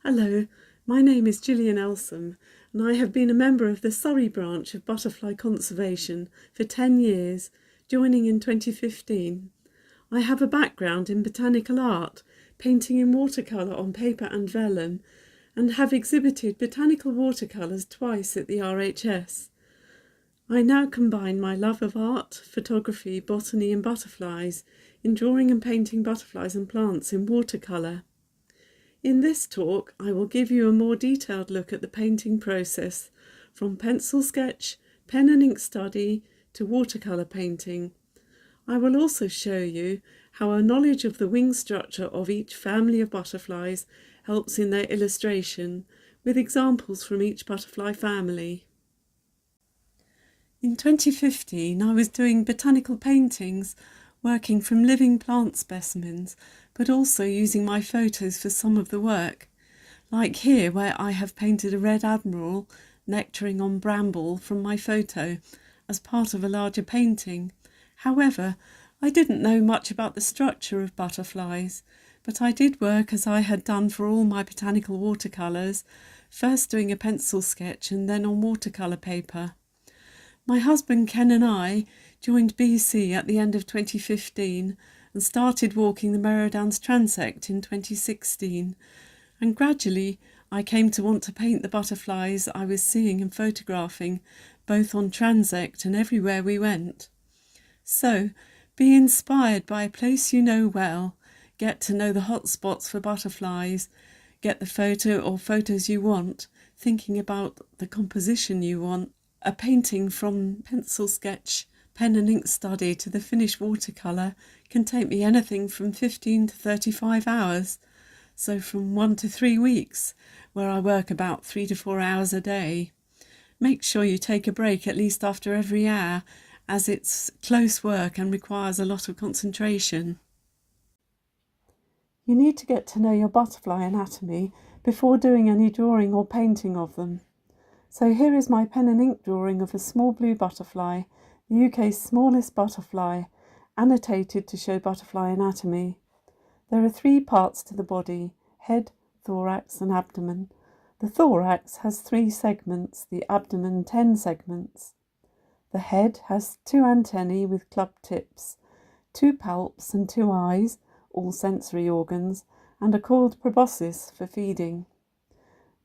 Hello, my name is Gillian Elsom and I have been a member of the Surrey branch of Butterfly Conservation for 10 years, joining in 2015. I have a background in botanical art, painting in watercolour on paper and vellum, and have exhibited botanical watercolours twice at the RHS. I now combine my love of art, photography, botany and butterflies in drawing and painting butterflies and plants in watercolour. In this talk, I will give you a more detailed look at the painting process, from pencil sketch, pen and ink study to watercolour painting. I will also show you how a knowledge of the wing structure of each family of butterflies helps in their illustration, with examples from each butterfly family. In 2015, I was doing botanical paintings, working from living plant specimens, but also using my photos for some of the work, like here where I have painted a red admiral nectaring on bramble from my photo as part of a larger painting. However, I didn't know much about the structure of butterflies, but I did work as I had done for all my botanical watercolours, first doing a pencil sketch and then on watercolour paper. My husband Ken and I joined BC at the end of 2015 and started walking the Merredowns transect in 2016, and gradually I came to want to paint the butterflies I was seeing and photographing, both on transect and everywhere we went. So, be inspired by a place you know well, get to know the hot spots for butterflies, get the photo or photos you want, thinking about the composition you want. A painting from pencil sketch, pen and ink study to the finished watercolour can take me anything from 15 to 35 hours, so from 1 to 3 weeks, where I work about 3 to 4 hours a day. Make sure you take a break at least after every hour, as it's close work and requires a lot of concentration. You need to get to know your butterfly anatomy before doing any drawing or painting of them. So here is my pen and ink drawing of a small blue butterfly, the UK's smallest butterfly, annotated to show butterfly anatomy. There are 3 parts to the body: head, thorax and abdomen. The thorax has 3 segments, the abdomen 10 segments. The head has 2 antennae with club tips, 2 palps and 2 eyes, all sensory organs, and are called proboscis for feeding.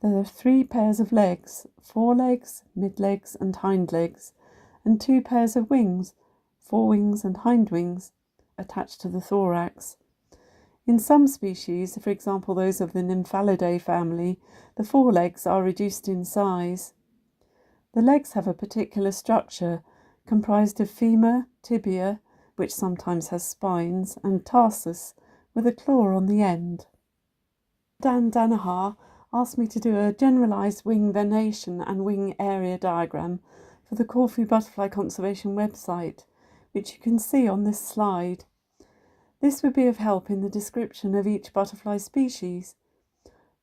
There are 3 pairs of legs, forelegs, mid-legs and hind legs, and 2 pairs of wings, forewings and hind wings, attached to the thorax. In some species, for example those of the Nymphalidae family, the forelegs are reduced in size. The legs have a particular structure, comprised of femur, tibia, which sometimes has spines, and tarsus, with a claw on the end. Dan Danaher asked me to do a generalised wing venation and wing area diagram for the Corfu Butterfly Conservation website, which you can see on this slide. This would be of help in the description of each butterfly species.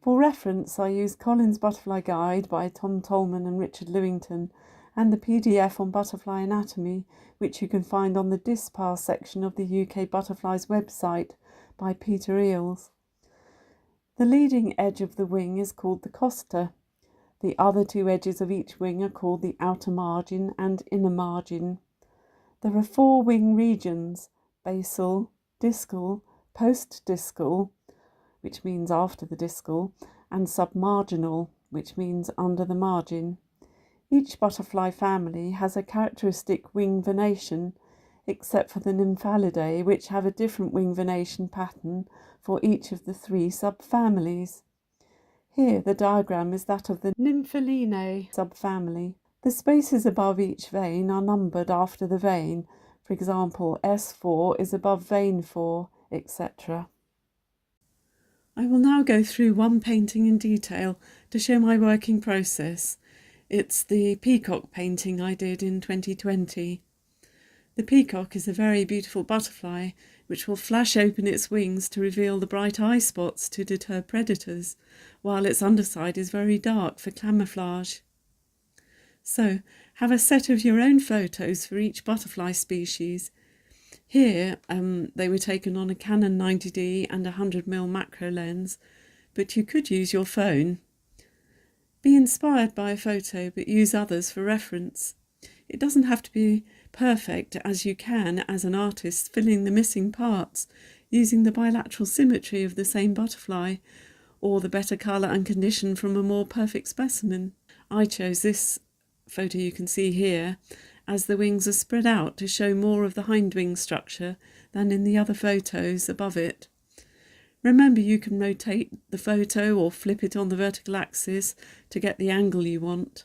For reference, I use Collins' Butterfly Guide by Tom Tolman and Richard Lewington, and the PDF on butterfly anatomy, which you can find on the Dispar section of the UK Butterflies website by Peter Eales. The leading edge of the wing is called the costa. The other 2 edges of each wing are called the outer margin and inner margin. There are 4 wing regions: basal, discal, post-discal, which means after the discal, and submarginal, which means under the margin. Each butterfly family has a characteristic wing venation, except for the Nymphalidae, which have a different wing venation pattern for each of the 3 subfamilies. Here the diagram is that of the Nymphalidae subfamily. The spaces above each vein are numbered after the vein. For example, S4 is above vein 4, etc. I will now go through one painting in detail to show my working process. It's the peacock painting I did in 2020. The peacock is a very beautiful butterfly which will flash open its wings to reveal the bright eye spots to deter predators, while its underside is very dark for camouflage. So, have a set of your own photos for each butterfly species. Here, they were taken on a Canon 90D and 100mm macro lens, but you could use your phone. Be inspired by a photo, but use others for reference. It doesn't have to be perfect, as you can, as an artist, fill in the missing parts using the bilateral symmetry of the same butterfly or the better colour and condition from a more perfect specimen. I chose this photo you can see here as the wings are spread out to show more of the hindwing structure than in the other photos above it. Remember, you can rotate the photo or flip it on the vertical axis to get the angle you want.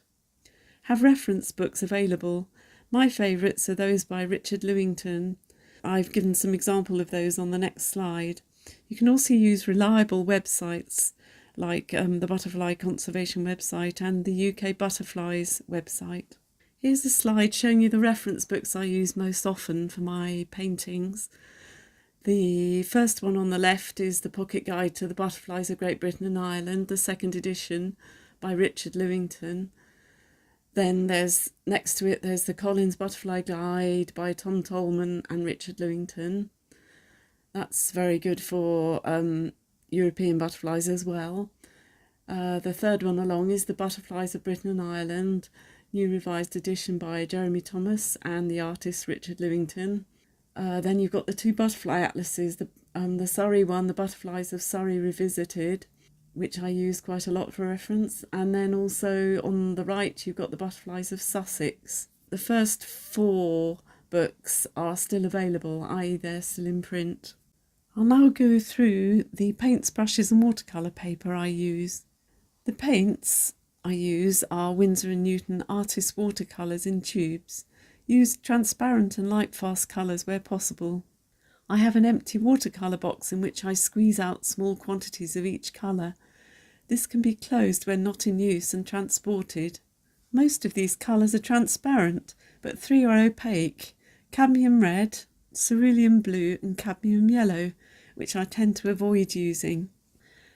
Have reference books available. My favourites are those by Richard Lewington. I've given some example of those on the next slide. You can also use reliable websites like the Butterfly Conservation website and the UK Butterflies website. Here's a slide showing you the reference books I use most often for my paintings. The first one on the left is the Pocket Guide to the Butterflies of Great Britain and Ireland, the second edition by Richard Lewington. Then next to it there's the Collins Butterfly Guide by Tom Tolman and Richard Lewington. That's very good for European butterflies as well. The third one along is the Butterflies of Britain and Ireland, new revised edition by Jeremy Thomas and the artist Richard Lewington. Then you've got the two butterfly atlases, the Surrey one, the Butterflies of Surrey Revisited, which I use quite a lot for reference. And then also on the right you've got the Butterflies of Sussex. The first 4 books are still available, i.e. they're still in print. I'll now go through the paints, brushes and watercolour paper I use. The paints I use are Winsor & Newton Artist Watercolours in tubes. Use transparent and light-fast colours where possible. I have an empty watercolour box in which I squeeze out small quantities of each colour. This can be closed when not in use and transported. Most of these colours are transparent, but 3 are opaque: cadmium red, cerulean blue and cadmium yellow, which I tend to avoid using.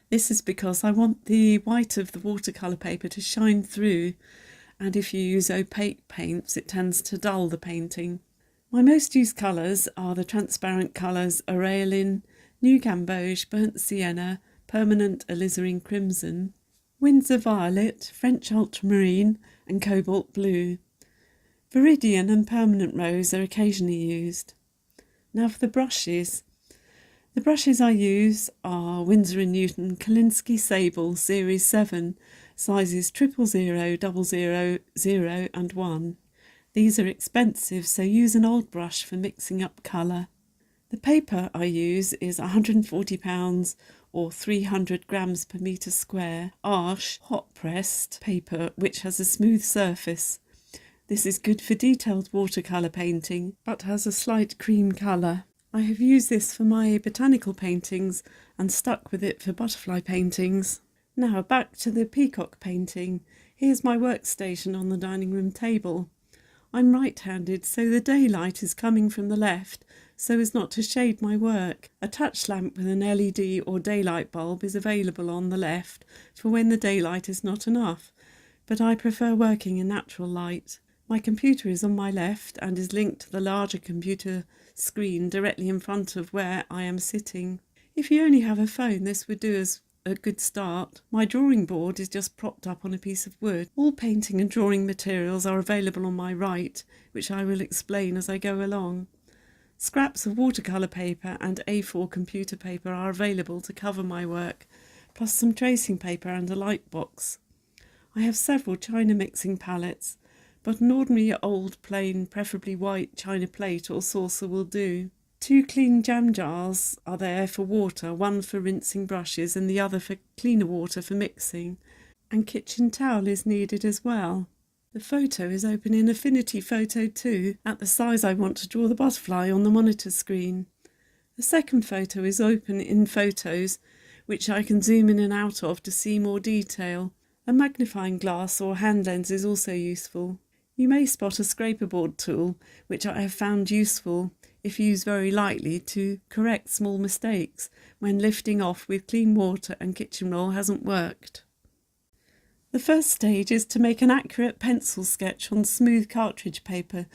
This is because I want the white of the watercolour paper to shine through, and if you use opaque paints it tends to dull the painting. My most used colours are the transparent colours Aureolin, New Gamboge, Burnt Sienna, Permanent Alizarin Crimson, Windsor Violet, French Ultramarine and Cobalt Blue. Viridian and Permanent Rose are occasionally used. Now for the brushes. The brushes I use are Winsor & Newton Kolinsky Sable Series 7, sizes 000, 000, 0 and 1. These are expensive, so use an old brush for mixing up colour. The paper I use is £140 or 300 grams per metre square, Arches hot pressed paper which has a smooth surface. This is good for detailed watercolour painting, but has a slight cream colour. I have used this for my botanical paintings and stuck with it for butterfly paintings. Now back to the peacock painting. Here's my workstation on the dining room table. I'm right-handed, so the daylight is coming from the left so as not to shade my work. A touch lamp with an LED or daylight bulb is available on the left for when the daylight is not enough, but I prefer working in natural light. My computer is on my left and is linked to the larger computer screen directly in front of where I am sitting. If you only have a phone, this would do as a good start. My drawing board is just propped up on a piece of wood. All painting and drawing materials are available on my right, which I will explain as I go along. Scraps of watercolour paper and A4 computer paper are available to cover my work, plus some tracing paper and a light box. I have several china mixing palettes, but an ordinary old plain, preferably white china plate or saucer will do. 2 clean jam jars are there for water, one for rinsing brushes and the other for cleaner water for mixing, and kitchen towel is needed as well. The photo is open in Affinity Photo 2 at the size I want to draw the butterfly on the monitor screen. The second photo is open in Photos, which I can zoom in and out of to see more detail. A magnifying glass or hand lens is also useful. You may spot a scraper board tool, which I have found useful if used very lightly to correct small mistakes when lifting off with clean water and kitchen roll hasn't worked. The first stage is to make an accurate pencil sketch on smooth cartridge paper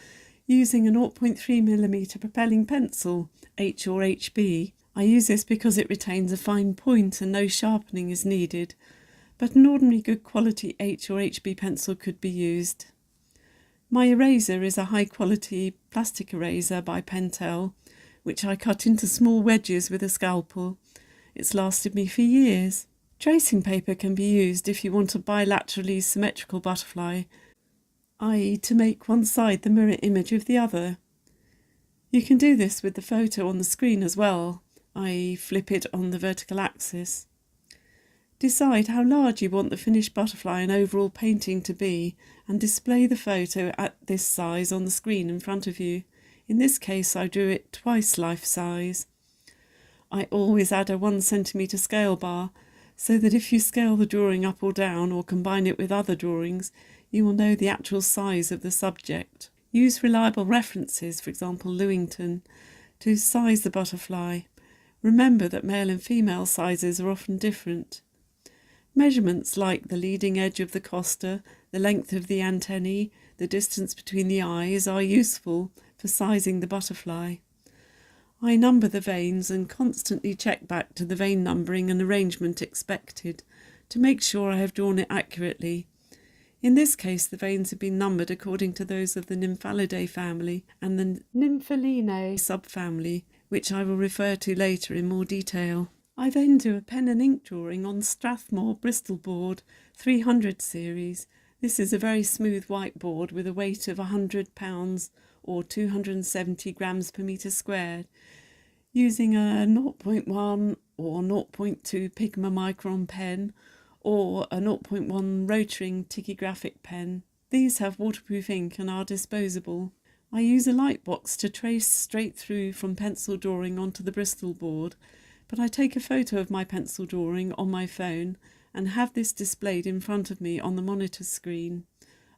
using a 0.3mm propelling pencil, H or HB. I use this because it retains a fine point and no sharpening is needed, but an ordinary good quality H or HB pencil could be used. My eraser is a high quality plastic eraser by Pentel, which I cut into small wedges with a scalpel. It's lasted me for years. Tracing paper can be used if you want a bilaterally symmetrical butterfly, i.e. to make one side the mirror image of the other. You can do this with the photo on the screen as well, i.e. flip it on the vertical axis. Decide how large you want the finished butterfly and overall painting to be and display the photo at this size on the screen in front of you. In this case I drew it twice life size. I always add a 1 centimetre scale bar so that if you scale the drawing up or down or combine it with other drawings, you will know the actual size of the subject. Use reliable references, for example Lewington, to size the butterfly. Remember that male and female sizes are often different. Measurements like the leading edge of the costa, the length of the antennae, the distance between the eyes are useful for sizing the butterfly. I number the veins and constantly check back to the vein numbering and arrangement expected to make sure I have drawn it accurately. In this case the veins have been numbered according to those of the Nymphalidae family and the Nymphalidae subfamily, which I will refer to later in more detail. I then do a pen and ink drawing on Strathmore Bristol board 300 series. This is a very smooth white board with a weight of 100 pounds or 270 grams per metre squared, using a 0.1 or 0.2 Pigma Micron pen or a 0.1 Rotring Tichygraphic pen. These have waterproof ink and are disposable. I use a light box to trace straight through from pencil drawing onto the Bristol board, but I take a photo of my pencil drawing on my phone and have this displayed in front of me on the monitor screen,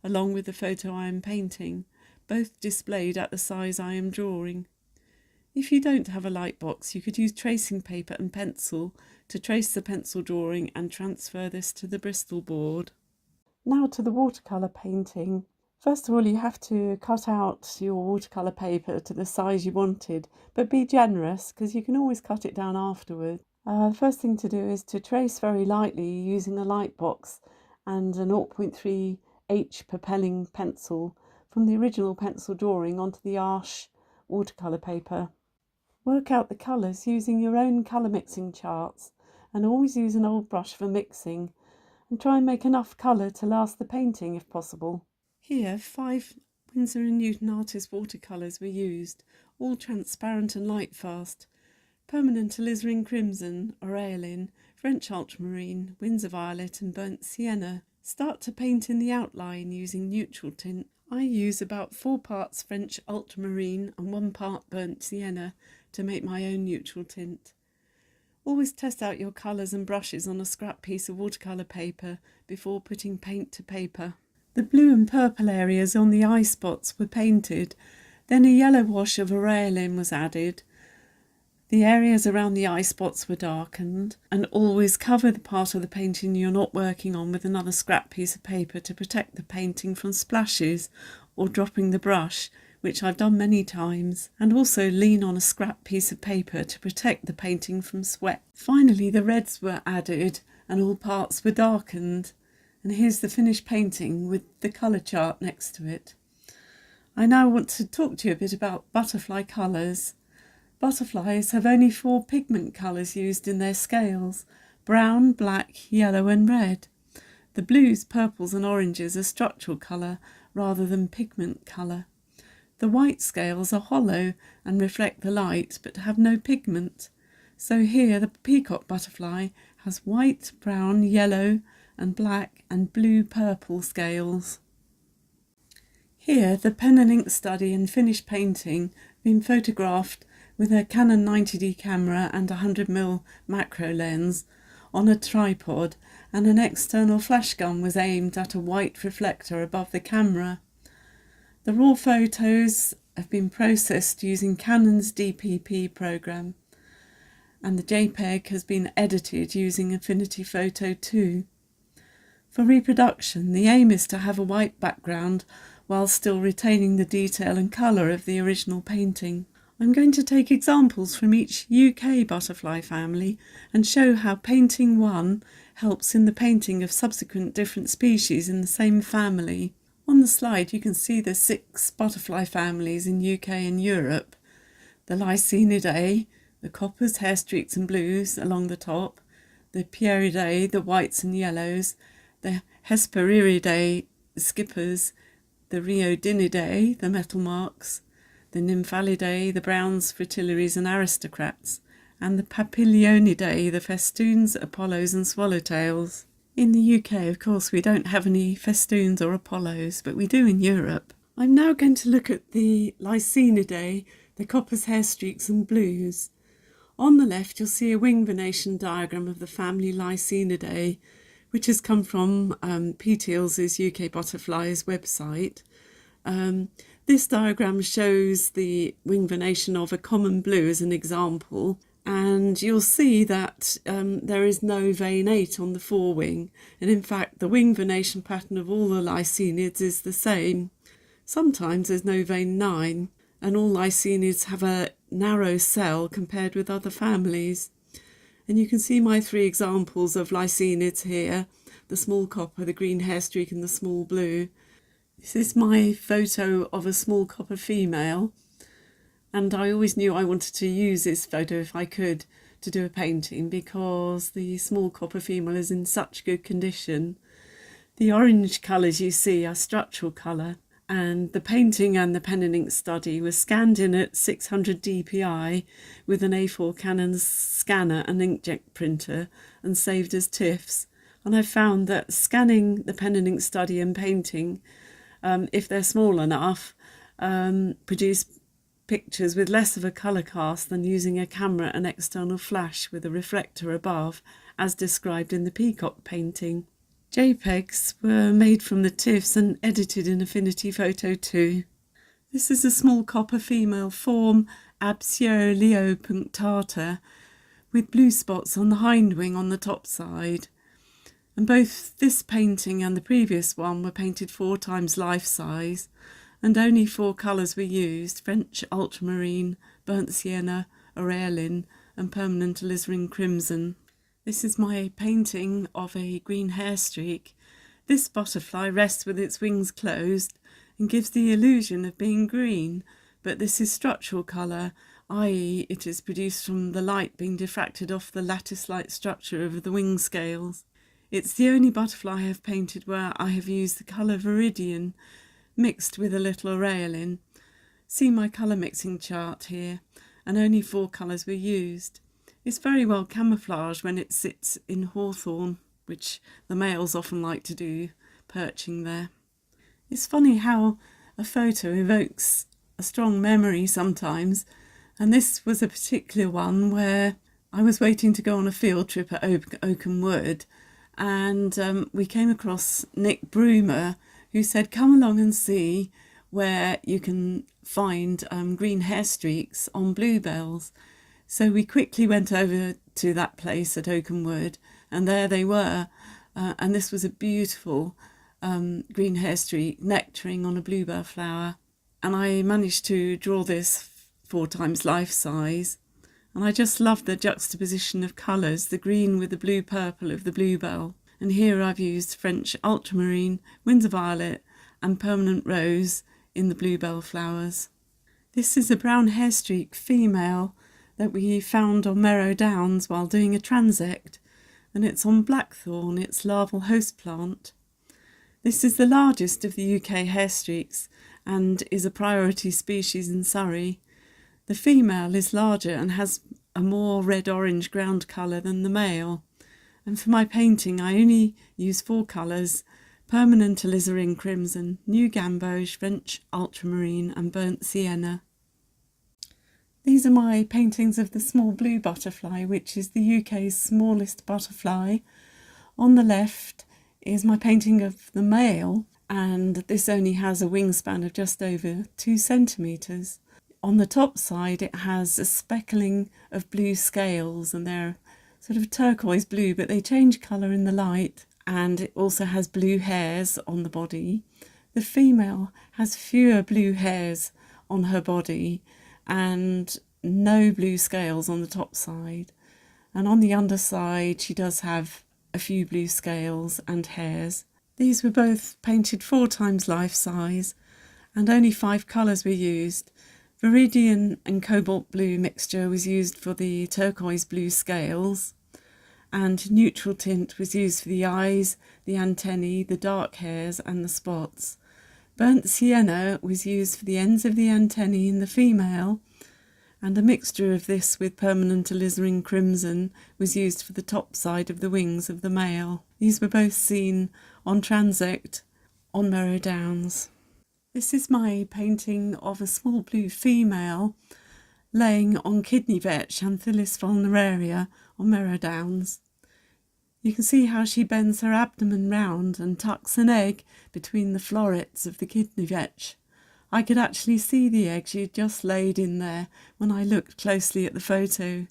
along with the photo I am painting, both displayed at the size I am drawing. If you don't have a light box, you could use tracing paper and pencil to trace the pencil drawing and transfer this to the Bristol board. Now to the watercolour painting. First of all, you have to cut out your watercolour paper to the size you wanted, but be generous because you can always cut it down afterward. The first thing to do is to trace very lightly using a light box and a 0.3 H propelling pencil from the original pencil drawing onto the Arches watercolour paper. Work out the colours using your own colour mixing charts and always use an old brush for mixing, and try and make enough colour to last the painting if possible. Here 5 Winsor & Newton artist watercolours were used, all transparent and light fast. Permanent alizarin crimson, aureolin, French ultramarine, Windsor violet and burnt sienna. Start to paint in the outline using neutral tint. I use about 4 parts French ultramarine and 1 part burnt sienna to make my own neutral tint. Always test out your colours and brushes on a scrap piece of watercolour paper before putting paint to paper. The blue and purple areas on the eye spots were painted, then a yellow wash of aureolin was added. The areas around the eye spots were darkened, and always cover the part of the painting you're not working on with another scrap piece of paper to protect the painting from splashes or dropping the brush, which I've done many times, and also lean on a scrap piece of paper to protect the painting from sweat. Finally, the reds were added and all parts were darkened. And here's the finished painting with the colour chart next to it. I now want to talk to you a bit about butterfly colours. Butterflies have only 4 pigment colours used in their scales: brown, black, yellow and red. The blues, purples and oranges are structural colour rather than pigment colour. The white scales are hollow and reflect the light but have no pigment. So here the peacock butterfly has white, brown, yellow and black and blue-purple scales. Here the pen and ink study and finished painting have been photographed with a Canon 90D camera and a 100mm macro lens on a tripod, and an external flash gun was aimed at a white reflector above the camera. The raw photos have been processed using Canon's DPP program, and the JPEG has been edited using Affinity Photo 2. For reproduction, the aim is to have a white background while still retaining the detail and colour of the original painting. I'm going to take examples from each UK butterfly family and show how painting one helps in the painting of subsequent different species in the same family. On the slide you can see the 6 butterfly families in UK and Europe. The Lycaenidae, the coppers, hair streaks and blues along the top, the Pieridae, the whites and yellows, the Hesperiidae, the skippers, the Riodinidae, the metal marks, the Nymphalidae, the browns, fritillaries and aristocrats, and the Papilionidae, the festoons, Apollos and swallowtails. In the UK, of course, we don't have any festoons or Apollos, but we do in Europe. I'm now going to look at the Lycaenidae, the coppers, hair streaks and blues. On the left you'll see a wing venation diagram of the family Lycaenidae, which has come from Peteal's UK Butterflies website. This diagram shows the wing venation of a common blue as an example, and you'll see that there is no vein 8 on the forewing, and in fact the wing venation pattern of all the Lycaenids is the same. Sometimes there's no vein 9, and all Lycaenids have a narrow cell compared with other families. And you can see my 3 examples of Lycaenids here, the small copper, the green hair streak and the small blue. This is my photo of a small copper female, and I always knew I wanted to use this photo if I could to do a painting because the small copper female is in such good condition. The orange colours you see are structural colour, and the painting and the pen and ink study was scanned in at 600 dpi with an A4 Canon scanner and inkjet printer and saved as TIFFs. And I found that scanning the pen and ink study and painting, if they're small enough, produce pictures with less of a colour cast than using a camera and external flash with a reflector above, as described in the peacock painting. JPEGs were made from the TIFFs and edited in Affinity Photo 2. This is a small copper female form, Absioleo punctata, with blue spots on the hind wing on the top side. And both this painting and the previous one were painted 4 times life size, and only 4 colours were used: French ultramarine, burnt sienna, aureolin and permanent alizarin crimson. This is my painting of a green hair streak. This butterfly rests with its wings closed and gives the illusion of being green, but this is structural colour, i.e. it is produced from the light being diffracted off the lattice-like structure of the wing scales. It's the only butterfly I have painted where I have used the colour Viridian mixed with a little aureolin. See my colour mixing chart here, and only 4 colours were used. It's very well camouflaged when it sits in hawthorn, which the males often like to do, perching there. It's funny how a photo evokes a strong memory sometimes, and this was a particular one where I was waiting to go on a field trip at Oakham Wood, and we came across Nick Broomer, who said, come along and see where you can find green hair streaks on bluebells. So we quickly went over to that place at Oakham Wood, and there they were, and this was a beautiful green hair streak nectaring on a bluebell flower, and I managed to draw this 4 times life size. And I just love the juxtaposition of colours, the green with the blue purple of the bluebell. And here I've used French ultramarine, Windsor violet and permanent rose in the bluebell flowers. This is a brown hair streak female that we found on Merrow Downs while doing a transect, and it's on blackthorn, its larval host plant. This is the largest of the UK hair streaks and is a priority species in Surrey. The female is larger and has a more red-orange ground colour than the male. And for my painting I only use 4 colours: permanent alizarin crimson, new gamboge, French ultramarine and burnt sienna. These are my paintings of the small blue butterfly, which is the UK's smallest butterfly. On the left is my painting of the male, and this only has a wingspan of just over 2 centimetres. On the top side it has a speckling of blue scales, and they're sort of turquoise blue, but they change colour in the light, and it also has blue hairs on the body. The female has fewer blue hairs on her body, and no blue scales on the top side. And on the underside she does have a few blue scales and hairs. These were both painted 4 times life size, and only 5 colours were used. Viridian and cobalt blue mixture was used for the turquoise blue scales, and neutral tint was used for the eyes, the antennae, the dark hairs and the spots. Burnt sienna was used for the ends of the antennae in the female, and a mixture of this with permanent alizarin crimson was used for the top side of the wings of the male. These were both seen on transect on Merrow Downs. This is my painting of a small blue female laying on kidney vetch Anthillis vulneraria on Merrow Downs. You can see how she bends her abdomen round and tucks an egg between the florets of the kidney vetch. I could actually see the egg she had just laid in there when I looked closely at the photo.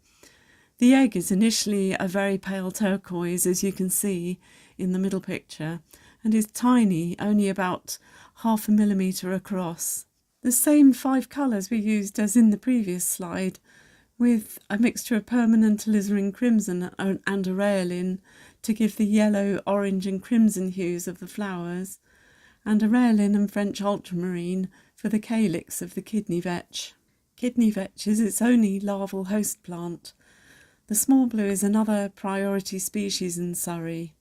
The egg is initially a very pale turquoise, as you can see in the middle picture, and is tiny, only about 0.5 millimetre across. The same 5 colours were used as in the previous slide, with a mixture of permanent alizarin crimson and aureolin to give the yellow, orange and crimson hues of the flowers, and aureolin and French ultramarine for the calyx of the kidney vetch. Kidney vetch is its only larval host plant. The small blue is another priority species in Surrey.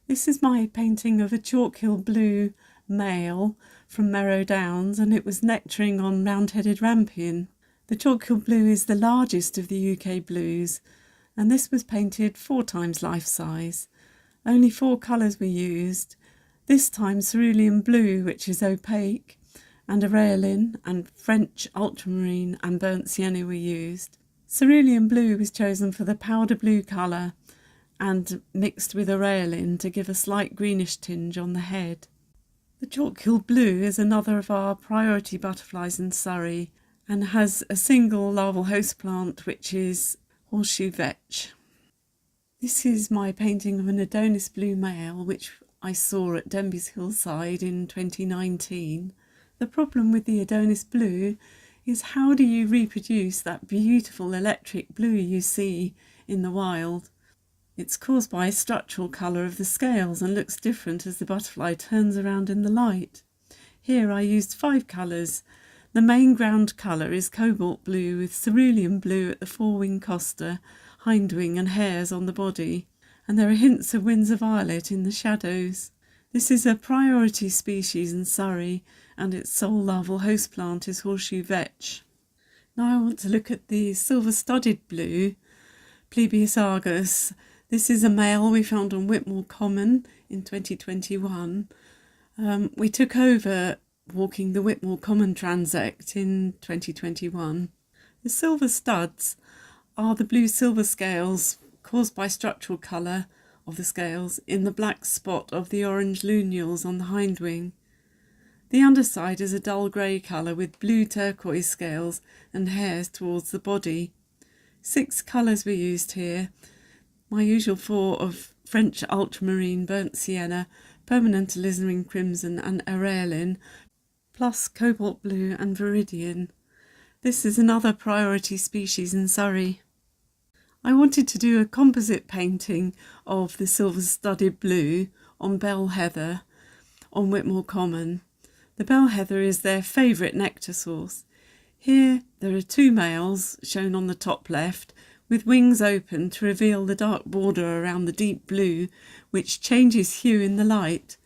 This is my painting of a chalk-hill blue male from Merrow Downs, and it was nectaring on round-headed rampion. The chalk-hill blue is the largest of the UK blues, and this was painted 4 times life size. Only 4 colours were used. This time cerulean blue, which is opaque, and aureolin and French ultramarine and burnt sienna were used. Cerulean blue was chosen for the powder blue colour and mixed with aureolin to give a slight greenish tinge on the head. The chalk-hill blue is another of our priority butterflies in Surrey and has a single larval host plant, which is horseshoe vetch. This is my painting of an Adonis blue male, which I saw at Denby's hillside in 2019. The problem with the Adonis blue is, how do you reproduce that beautiful electric blue you see in the wild? It's caused by a structural colour of the scales and looks different as the butterfly turns around in the light. Here I used 5 colours. The main ground colour is cobalt blue with cerulean blue at the forewing costa, hindwing and hairs on the body, and there are hints of Windsor violet in the shadows. This is a priority species in Surrey, and its sole larval host plant is horseshoe vetch. Now I want to look at the silver-studded blue, Plebius argus. This is a male we found on Whitmore Common in 2021. We took over walking the Whitmore Common transect in 2021. The silver studs are the blue silver scales caused by structural colour of the scales in the black spot of the orange lunules on the hindwing. The underside is a dull grey colour with blue turquoise scales and hairs towards the body. 6 colours were used here. My usual 4 of French ultramarine, burnt sienna, permanent alizarin crimson and aureolin, plus cobalt blue and viridian. This is another priority species in Surrey. I wanted to do a composite painting of the silver-studded blue on bell heather on Whitmore Common. The bell heather is their favourite nectar source. Here there are 2 males shown on the top left, with wings open to reveal the dark border around the deep blue, which changes hue in the light,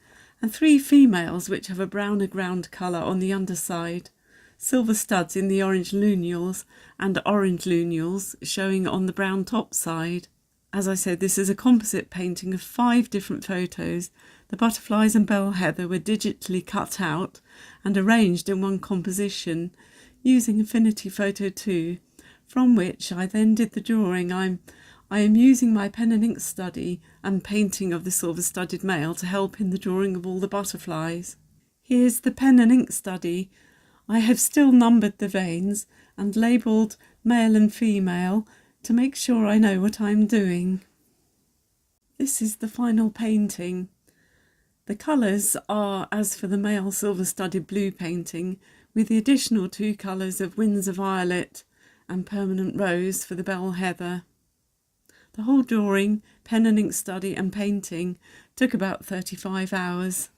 and 3 females which have a browner ground colour on the underside, silver studs in the orange lunules and orange lunules showing on the brown top side. As I said, this is a composite painting of 5 different photos. The butterflies and bell heather were digitally cut out and arranged in one composition using Affinity Photo 2, from which I then did the drawing. I am using my pen and ink study and painting of the silver-studded male to help in the drawing of all the butterflies. Here's the pen and ink study. I have still numbered the veins and labelled male and female to make sure I know what I'm doing. This is the final painting. The colours are as for the male silver-studded blue painting, with the additional 2 colours of Windsor Violet and Permanent Rose for the bell heather. The whole drawing, pen and ink study and painting took about 35 hours.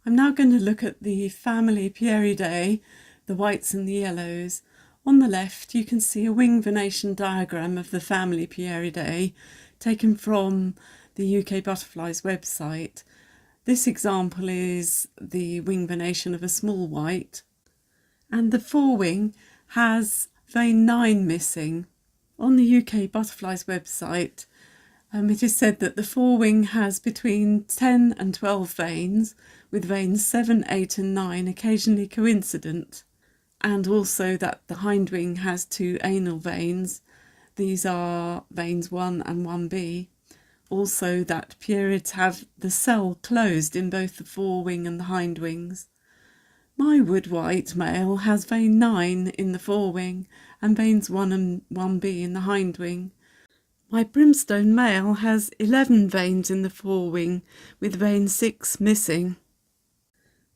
I'm now going to look at the family Pieridae, the whites and the yellows. On the left you can see a wing venation diagram of the family Pieridae taken from the UK Butterflies website. This example is the wing venation of a small white, and the forewing has vein 9 missing. On the UK Butterflies website, it is said that the forewing has between 10 and 12 veins, with veins 7, 8 and 9 occasionally coincident, and also that the hindwing has 2 anal veins. These are veins 1 and 1b. Also that Pierids have the cell closed in both the forewing and the hindwings. My wood white male has vein 9 in the forewing and veins 1 and 1b in the hindwing. My brimstone male has 11 veins in the forewing with vein 6 missing.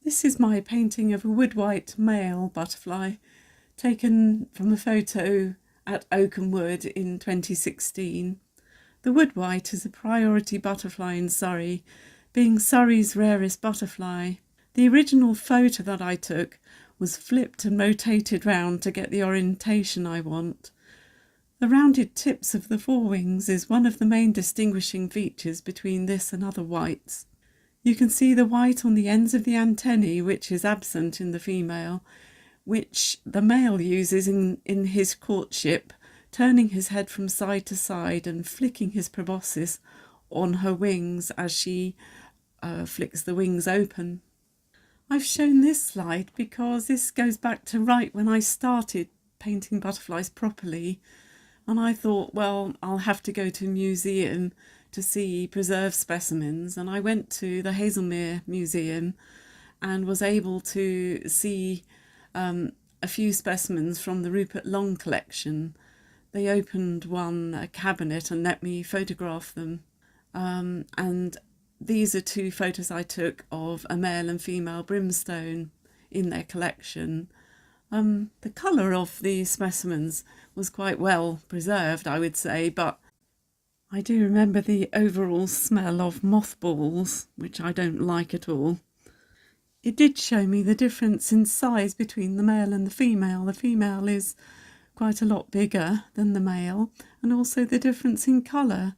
This is my painting of a wood white male butterfly taken from a photo at Oakham Wood in 2016. The wood white is a priority butterfly in Surrey, being Surrey's rarest butterfly. The original photo that I took was flipped and rotated round to get the orientation I want. The rounded tips of the forewings is one of the main distinguishing features between this and other whites. You can see the white on the ends of the antennae, which is absent in the female, which the male uses in his courtship, turning his head from side to side and flicking his proboscis on her wings as she flicks the wings open. I've shown this slide because this goes back to right when I started painting butterflies properly, and I thought, well, I'll have to go to a museum to see preserved specimens, and I went to the Haslemere Museum and was able to see a few specimens from the Rupert Long collection. They opened one cabinet and let me photograph them, and these are 2 photos I took of a male and female brimstone in their collection. The colour of the specimens was quite well preserved, I would say, but I do remember the overall smell of mothballs, which I don't like at all. It did show me the difference in size between the male and the female. The female is quite a lot bigger than the male, and also the difference in colour.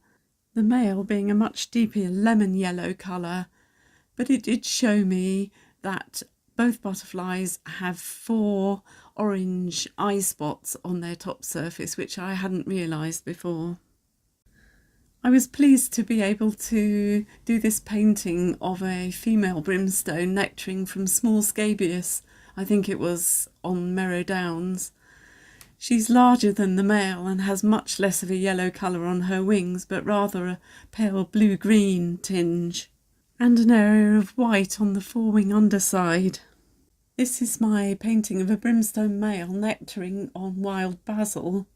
The male being a much deeper lemon yellow colour, but it did show me that both butterflies have 4 orange eye spots on their top surface, which I hadn't realised before. I was pleased to be able to do this painting of a female brimstone nectaring from small scabious. I think it was on Merrow Downs. She's larger than the male and has much less of a yellow colour on her wings, but rather a pale blue-green tinge, and an area of white on the forewing underside. This is my painting of a brimstone male nectaring on wild basil.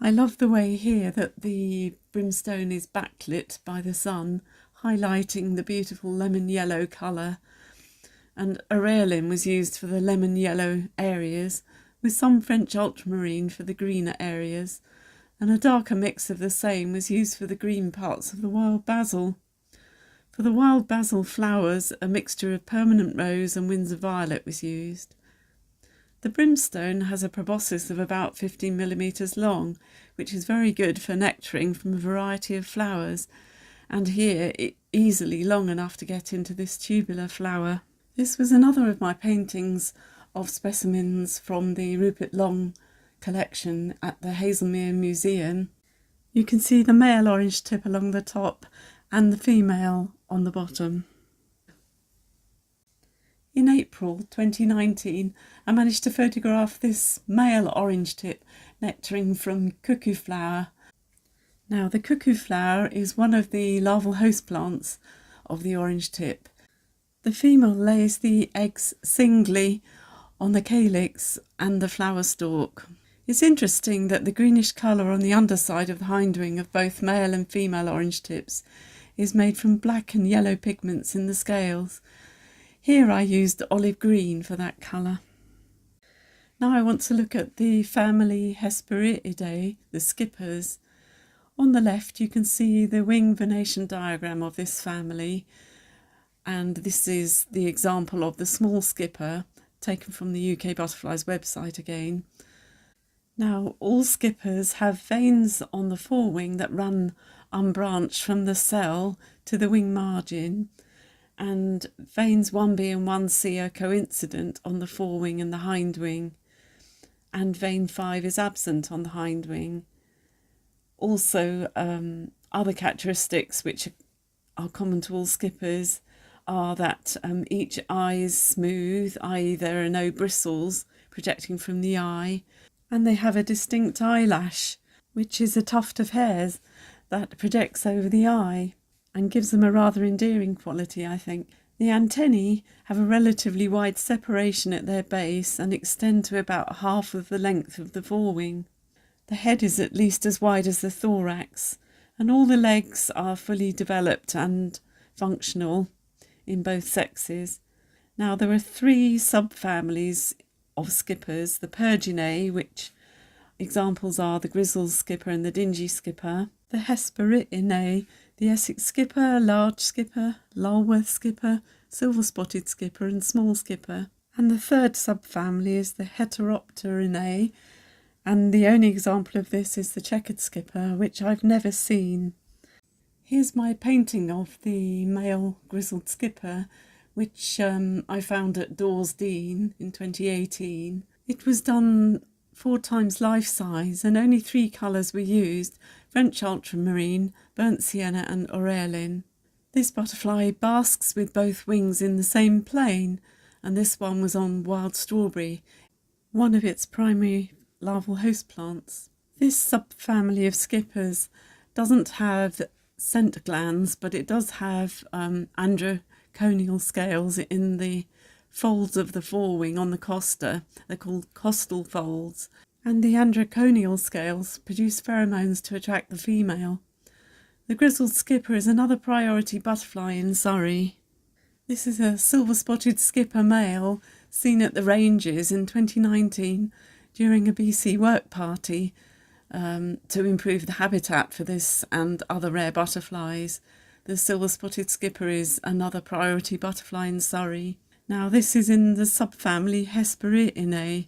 I love the way here that the brimstone is backlit by the sun, highlighting the beautiful lemon yellow colour, and Aurelin was used for the lemon yellow areas, with some French ultramarine for the greener areas, and a darker mix of the same was used for the green parts of the wild basil. For the wild basil flowers, a mixture of permanent rose and Windsor violet was used. The brimstone has a proboscis of about 15 millimetres long, which is very good for nectaring from a variety of flowers, and here easily long enough to get into this tubular flower. This was another of my paintings of specimens from the Rupert Long collection at the Haslemere Museum. You can see the male orange tip along the top and the female on the bottom. In April 2019, I managed to photograph this male orange tip nectaring from cuckoo flower. Now, the cuckoo flower is one of the larval host plants of the orange tip. The female lays the eggs singly on the calyx and the flower stalk. It's interesting that the greenish colour on the underside of the hindwing of both male and female orange tips is made from black and yellow pigments in the scales. Here I used olive green for that colour. Now I want to look at the family Hesperiidae, the skippers. On the left you can see the wing venation diagram of this family, and this is the example of the small skipper taken from the UK Butterflies website again. Now all skippers have veins on the forewing that run unbranched from the cell to the wing margin, and veins 1B and 1C are coincident on the forewing and the hindwing, and vein 5 is absent on the hindwing. Also, other characteristics which are common to all skippers are that each eye is smooth, i.e. there are no bristles projecting from the eye, and they have a distinct eyelash, which is a tuft of hairs that projects over the eye and gives them a rather endearing quality, I think. The antennae have a relatively wide separation at their base and extend to about half of the length of the forewing. The head is at least as wide as the thorax, and all the legs are fully developed and functional in both sexes. Now there are 3 subfamilies of skippers: the Pieridae, which examples are the grizzled skipper and the dingy skipper; the Hesperiidae, the Essex skipper, large skipper, Lulworth skipper, silver-spotted skipper and small skipper; and the 3rd subfamily is the Heteropterinae, and the only example of this is the checkered skipper, which I've never seen. Here's my painting of the male grizzled skipper, which I found at Dawes Dean in 2018. It was done 4 times life size, and only 3 colours were used: French ultramarine, burnt sienna and aureolin. This butterfly basks with both wings in the same plane, and this one was on wild strawberry, one of its primary larval host plants. This subfamily of skippers doesn't have scent glands, but it does have androconial scales in the folds of the forewing on the costa. They're called costal folds, and the androconial scales produce pheromones to attract the female. The grizzled skipper is another priority butterfly in Surrey. This is a silver-spotted skipper male seen at the ranges in 2019 during a BC work party to improve the habitat for this and other rare butterflies. The silver-spotted skipper is another priority butterfly in Surrey. Now this is in the subfamily Hesperiidae,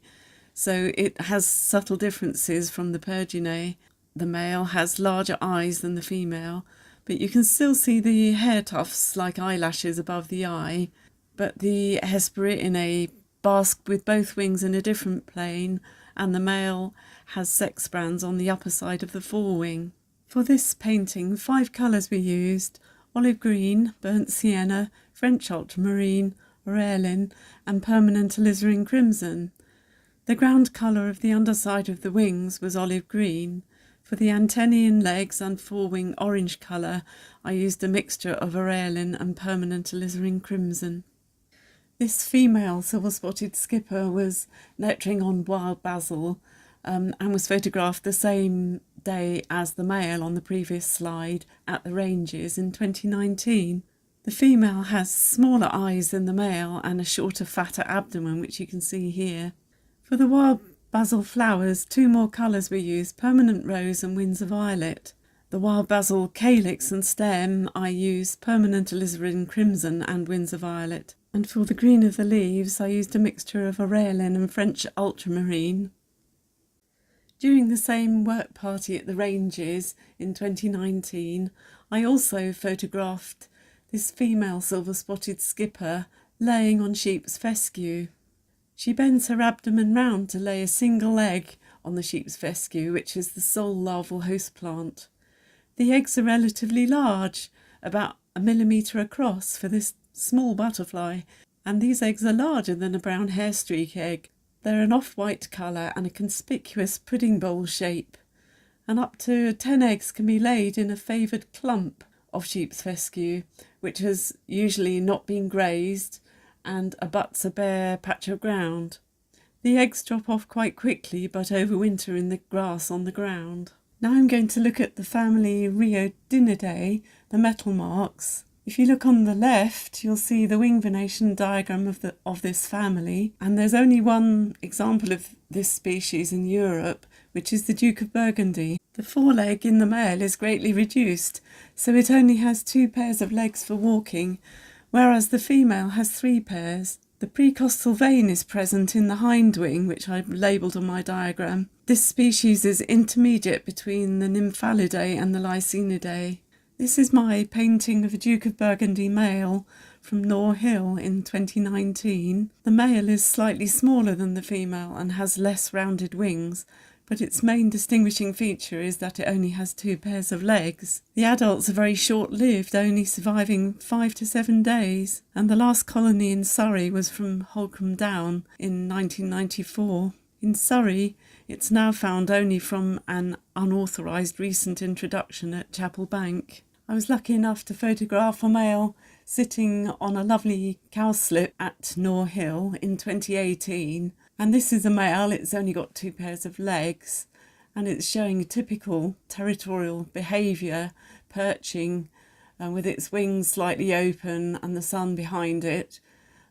so it has subtle differences from the Pieridae. The male has larger eyes than the female, but you can still see the hair tufts like eyelashes above the eye. But the Hesperiidae bask with both wings in a different plane, and the male has sex bands on the upper side of the forewing. For this painting, 5 colours were used: olive green, burnt sienna, French ultramarine, aureolin and permanent alizarin crimson. The ground colour of the underside of the wings was olive green. For the antennae and legs and forewing orange colour, I used a mixture of aureolin and permanent alizarin crimson. This female silver-spotted skipper was nectaring on wild basil and was photographed the same day as the male on the previous slide at the ranges in 2019. The female has smaller eyes than the male and a shorter, fatter abdomen, which you can see here. For the wild basil flowers, 2 more colours were used: permanent rose and Windsor violet. The wild basil calyx and stem, I used permanent alizarin crimson and Windsor violet. And for the green of the leaves, I used a mixture of aureolin and French ultramarine. During the same work party at the ranges in 2019, I also photographed this female silver-spotted skipper laying on sheep's fescue. She bends her abdomen round to lay a single egg on the sheep's fescue, which is the sole larval host plant. The eggs are relatively large, about 1 millimetre across for this small butterfly, and these eggs are larger than a brown hairstreak egg. They're an off-white colour and a conspicuous pudding bowl shape, and up to 10 eggs can be laid in a favoured clump of sheep's fescue, which has usually not been grazed and abuts a bare patch of ground. The eggs drop off quite quickly but overwinter in the grass on the ground. Now I'm going to look at the family Riodinidae, the metal marks. If you look on the left, you'll see the wing venation diagram of this family, and there's only one example of this species in Europe, which is the Duke of Burgundy. The foreleg in the male is greatly reduced, so it only has 2 pairs of legs for walking, whereas the female has 3 pairs. The precostal vein is present in the hind wing, which I've labelled on my diagram. This species is intermediate between the Nymphalidae and the Lycaenidae. This is my painting of a Duke of Burgundy male from Nor Hill in 2019. The male is slightly smaller than the female and has less rounded wings, but its main distinguishing feature is that it only has 2 pairs of legs. The adults are very short-lived, only surviving 5 to 7 days, and the last colony in Surrey was from Holcombe Down in 1994. In Surrey, it's now found only from an unauthorised recent introduction at Chapel Bank. I was lucky enough to photograph a male sitting on a lovely cowslip at Nor Hill in 2018. And this is a male, it's only got 2 pairs of legs, and it's showing a typical territorial behaviour, perching with its wings slightly open and the sun behind it.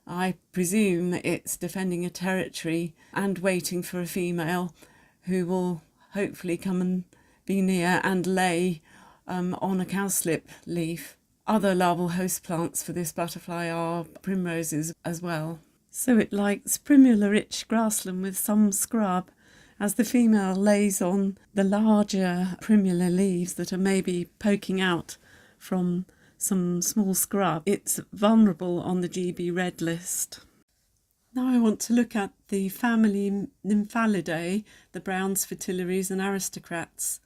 I presume it's defending a territory and waiting for a female who will hopefully come and be near and lay on a cowslip leaf. Other larval host plants for this butterfly are primroses as well. So it likes primula-rich grassland with some scrub, as the female lays on the larger primula leaves that are maybe poking out from some small scrub. It's vulnerable on the GB Red list. Now I want to look at the family Nymphalidae, the browns, fritillaries and aristocrats,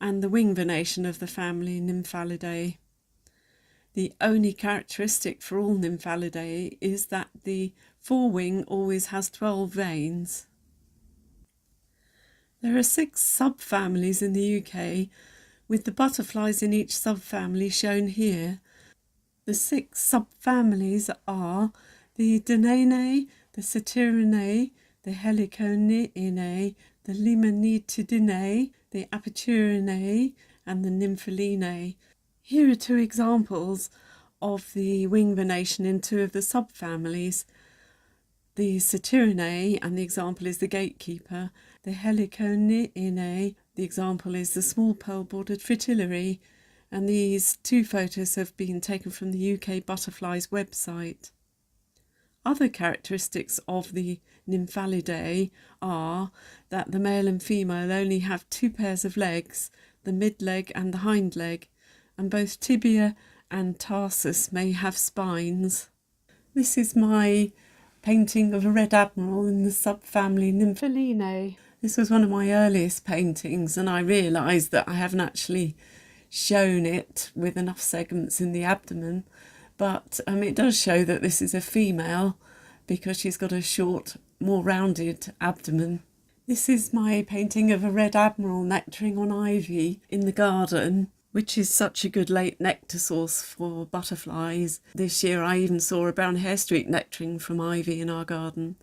and the wing venation of the family Nymphalidae. The only characteristic for all Nymphalidae is that the forewing always has 12 veins. There are 6 subfamilies in the UK, with the butterflies in each subfamily shown here. The 6 subfamilies are the Danainae, the Satyridae, the Heliconidae, the Lycaenidae, the Papilionidae and the Nymphalidae. Here are 2 examples of the wing venation in 2 of the subfamilies. The Satyridae, and the example is the gatekeeper. The Heliconidae, the example is the small pearl-bordered fritillary. And these 2 photos have been taken from the UK Butterflies website. Other characteristics of the Nymphalidae are that the male and female only have 2 pairs of legs, the mid-leg and the hind leg, and both tibia and tarsus may have spines. This is my painting of a red admiral in the subfamily Nymphalidae. This was one of my earliest paintings, and I realised that I haven't actually shown it with enough segments in the abdomen, but it does show that this is a female because she's got a short, more rounded abdomen. This is my painting of a red admiral nectaring on ivy in the garden, which is such a good late nectar source for butterflies. This year I even saw a brown hairstreak nectaring from ivy in our garden.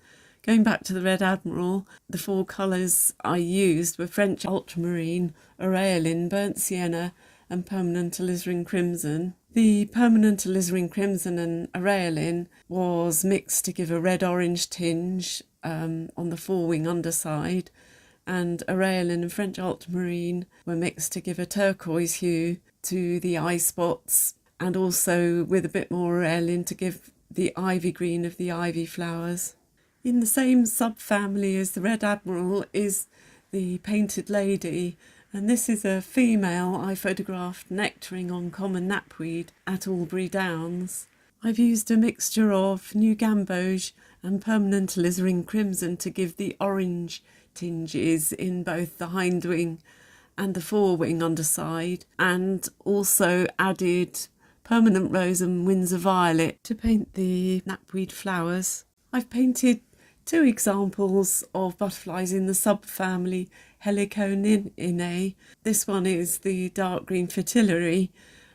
Going back to the red admiral, the 4 colours I used were French ultramarine, aureolin, burnt sienna and permanent alizarin crimson. The permanent alizarin crimson and aureolin was mixed to give a red-orange tinge on the forewing underside, and aureolin and French ultramarine were mixed to give a turquoise hue to the eye spots, and also with a bit more aureolin to give the ivy green of the ivy flowers. In the same subfamily as the red admiral is the painted lady, and this is a female I photographed nectaring on common knapweed at Albury Downs. I've used a mixture of new gamboge and permanent alizarin crimson to give the orange tinges in both the hindwing and the forewing underside, and also added permanent rose and Windsor violet to paint the knapweed flowers. I've painted 2 examples of butterflies in the subfamily Heliconidae. This one is the dark green fritillary.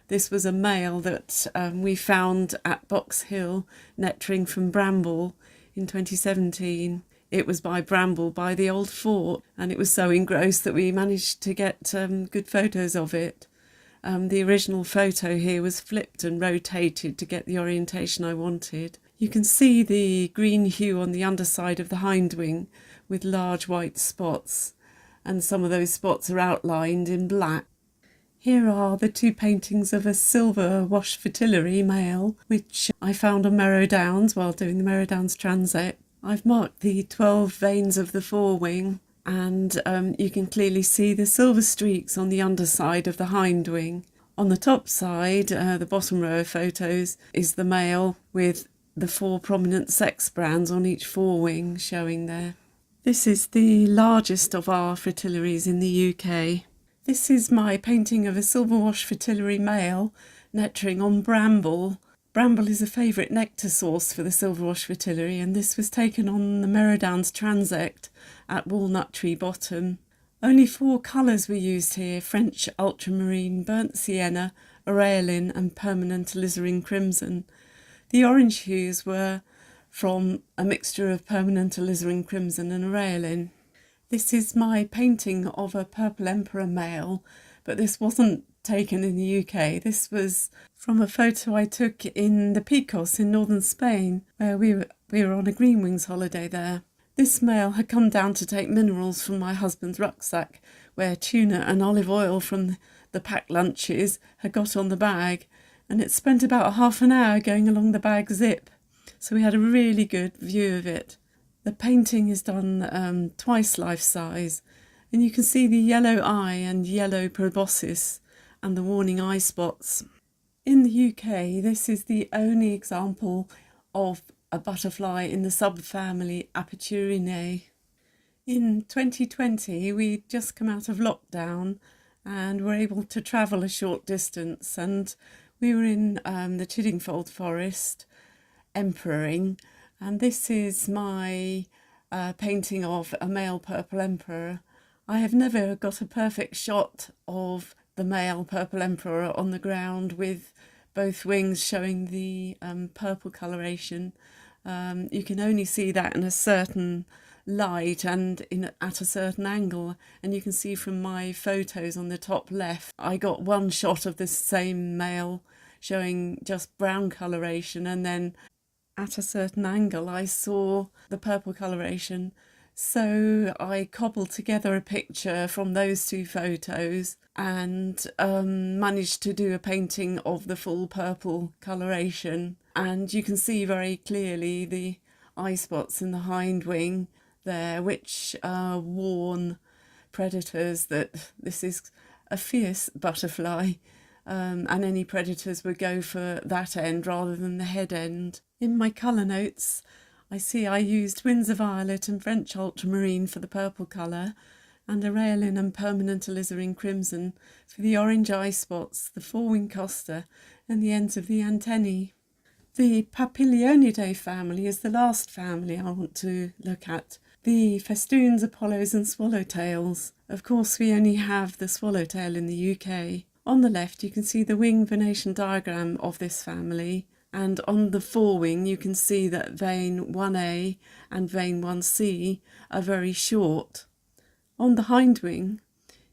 This was a male that we found at Box Hill nectaring from bramble in 2017. It was by bramble by the old fort, and it was so engrossed that we managed to get good photos of it. The original photo here was flipped and rotated to get the orientation I wanted. You can see the green hue on the underside of the hindwing with large white spots, and some of those spots are outlined in black. Here are the two paintings of a silver wash fritillary male, which I found on Merrow Downs while doing the Merrow Downs transit. I've marked the 12 veins of the forewing, and you can clearly see the silver streaks on the underside of the hindwing. On the top side, the bottom row of photos, is the male with the 4 prominent sex brands on each forewing showing there. This is the largest of our fritillaries in the UK. This is my painting of a silver wash fritillary male nectaring on bramble. Bramble is a favourite nectar source for the silver wash fritillary, and this was taken on the Merrow Downs transect at Walnut Tree Bottom. Only 4 colours were used here: French ultramarine, burnt sienna, aureolin and permanent alizarin crimson. The orange hues were from a mixture of permanent alizarin crimson and aureolin. This is my painting of a purple emperor male, but this wasn't taken in the UK. This was from a photo I took in the Picos in northern Spain, where we were on a greenwings holiday there. This male had come down to take minerals from my husband's rucksack, where tuna and olive oil from the packed lunches had got on the bag, and it spent about half an hour going along the bag zip, so we had a really good view of it. The painting is done twice life size, and you can see the yellow eye and yellow proboscis and the warning eye spots. In the UK, this is the only example of a butterfly in the subfamily Pieridae. In 2020, we'd just come out of lockdown and were able to travel a short distance, and we were in the Chiddingfold forest emperoring. And this is my painting of a male purple emperor. I have never got a perfect shot of the male purple emperor on the ground with both wings showing the purple coloration. You can only see that in a certain light and at a certain angle, and you can see from my photos on the top left, I got one shot of this same male showing just brown coloration, and then at a certain angle I saw the purple coloration. So I cobbled together a picture from those 2 photos and managed to do a painting of the full purple coloration. And you can see very clearly the eye spots in the hindwing there, which warn predators that this is a fierce butterfly. And any predators would go for that end rather than the head end. In my colour notes, I see I used Windsor Violet and French Ultramarine for the purple colour, and aureolin and permanent alizarin crimson for the orange eye spots, the forewing costa and the ends of the antennae. The Papilionidae family is the last family I want to look at. The festoons, Apollos and swallowtails. Of course, we only have the swallowtail in the UK. On the left, you can see the wing venation diagram of this family, and on the forewing you can see that vein 1A and vein 1C are very short. On the hindwing,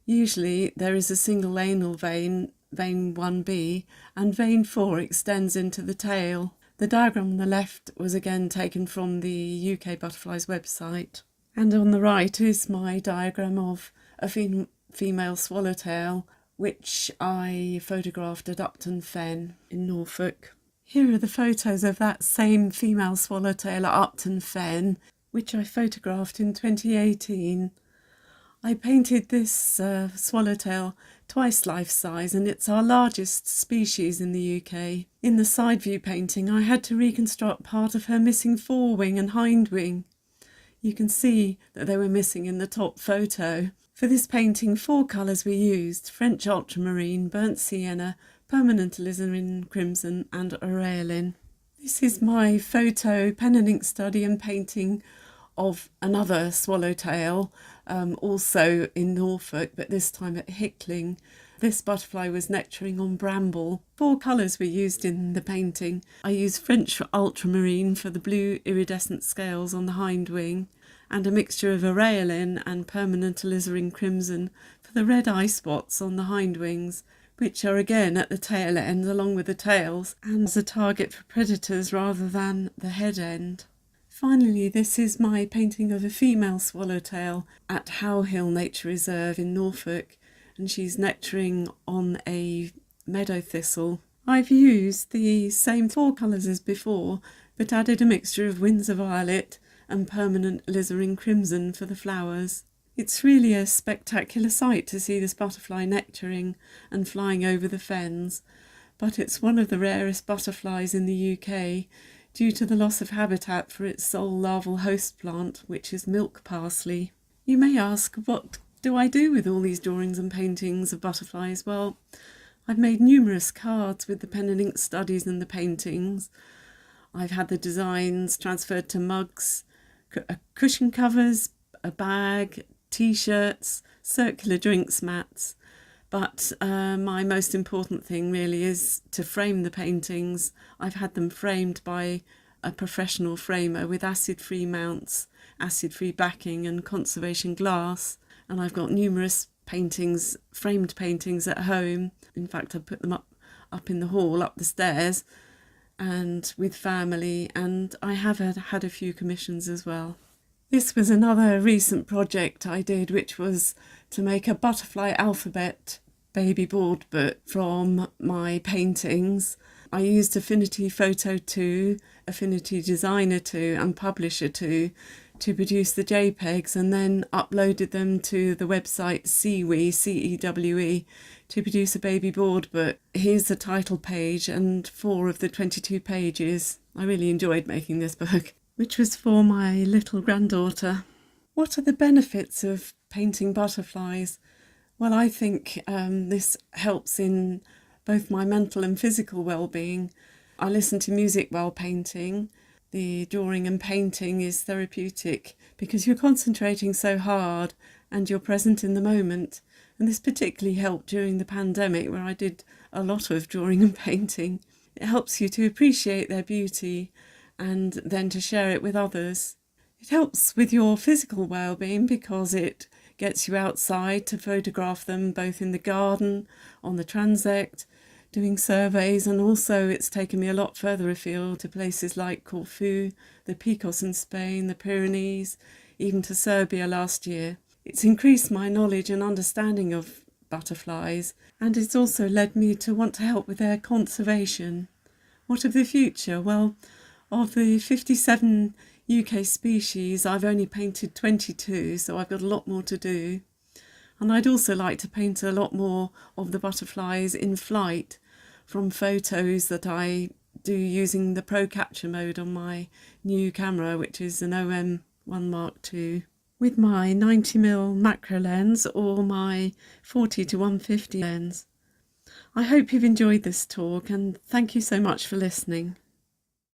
usually there is a single anal vein, vein 1B, and vein 4 extends into the tail. The diagram on the left was again taken from the UK Butterflies website. And on the right is my diagram of a female swallowtail, which I photographed at Upton Fen in Norfolk. Here are the photos of that same female swallowtail at Upton Fen, which I photographed in 2018. I painted this swallowtail twice life size, and it's our largest species in the UK. In the side view painting, I had to reconstruct part of her missing forewing and hindwing. You can see that they were missing in the top photo. For this painting, 4 colours were used: French ultramarine, burnt sienna, permanent alizarin crimson and aureolin. This is my photo, pen and ink study and painting of another swallowtail, also in Norfolk, but this time at Hickling. This butterfly was nectaring on bramble. 4 colours were used in the painting. I used French ultramarine for the blue iridescent scales on the hindwing, and a mixture of aureolin and permanent alizarin crimson for the red eye spots on the hindwings, which are again at the tail end along with the tails and as a target for predators rather than the head end. Finally, this is my painting of a female swallowtail at How Hill Nature Reserve in Norfolk, and she's nectaring on a meadow thistle. I've used the same 4 colours as before, but added a mixture of Windsor violet and permanent alizarin crimson for the flowers. It's really a spectacular sight to see this butterfly nectaring and flying over the fens, but it's one of the rarest butterflies in the UK due to the loss of habitat for its sole larval host plant, which is milk parsley. You may ask, what do I do with all these drawings and paintings of butterflies? Well, I've made numerous cards with the pen and ink studies and the paintings. I've had the designs transferred to mugs, cushion covers, a bag, t-shirts, circular drinks mats. But my most important thing really is to frame the paintings. I've had them framed by a professional framer with acid-free mounts, acid-free backing and conservation glass. And I've got numerous paintings, framed paintings at home. In fact, I put them up in the hall, up the stairs, and with family. And I have had a few commissions as well. This was another recent project I did, which was to make a butterfly alphabet baby board book from my paintings. I used Affinity Photo 2, Affinity Designer 2 and Publisher 2 to produce the JPEGs, and then uploaded them to the website Cewe, C-E-W-E, to produce a baby board book. Here's the title page and 4 of the 22 pages. I really enjoyed making this book, which was for my little granddaughter. What are the benefits of painting butterflies? Well, I think this helps in both my mental and physical well-being. I listen to music while painting. The drawing and painting is therapeutic because you're concentrating so hard and you're present in the moment. And this particularly helped during the pandemic, where I did a lot of drawing and painting. It helps you to appreciate their beauty and then to share it with others. It helps with your physical well-being because it gets you outside to photograph them both in the garden, on the transect, doing surveys, and also it's taken me a lot further afield to places like Corfu, the Picos in Spain, the Pyrenees, even to Serbia last year. It's increased my knowledge and understanding of butterflies, and it's also led me to want to help with their conservation. What of the future? Well, of the 57 UK species, I've only painted 22, so I've got a lot more to do. And I'd also like to paint a lot more of the butterflies in flight from photos that I do using the Pro Capture mode on my new camera, which is an OM1 Mark II, with my 90mm macro lens or my 40-150 lens. I hope you've enjoyed this talk, and thank you so much for listening.